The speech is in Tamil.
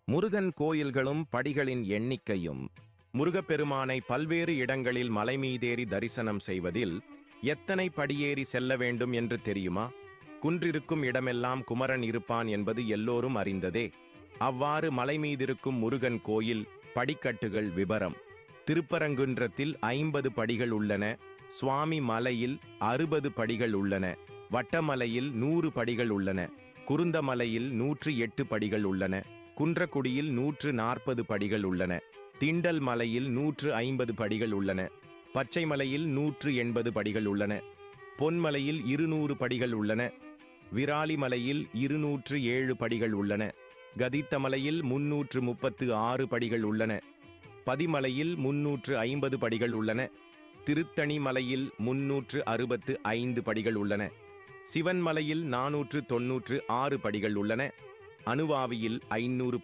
முருகன் கோயில்களும் படிகளின் எண்ணிக்கையும். முருகப்பெருமானை பல்வேறு இடங்களில் மலை மீதேறி தரிசனம் செய்வதில் எத்தனை படியேறி செல்ல வேண்டும் என்று தெரியுமா? குன்றிருக்கும் இடமெல்லாம் குமரன் இருப்பான் என்பது எல்லோரும் அறிந்ததே. அவ்வாறு மலை மீதிருக்கும் முருகன் கோயில் படிக்கட்டுகள் விபரம். திருப்பரங்குன்றத்தில் 50 படிகள் உள்ளன. சுவாமி மலையில் 60 படிகள் உள்ளன. வட்டமலையில் 100 படிகள் உள்ளன. குருந்தமலையில் 108 படிகள் உள்ளன. குன்றக்குடியில் 140 படிகள் உள்ளன. திண்டல் மலையில் 150 படிகள் உள்ளன. பச்சைமலையில் 180 படிகள் உள்ளன. பொன்மலையில் 200 படிகள் உள்ளன. விராலிமலையில் 207 படிகள் உள்ளன. கதித்தமலையில் 336 படிகள் உள்ளன. பதிமலையில் 350 படிகள் உள்ளன. திருத்தணி மலையில் 365 படிகள் உள்ளன. சிவன்மலையில் 496 படிகள் உள்ளன. அனுவாவியில் 500 படிகள்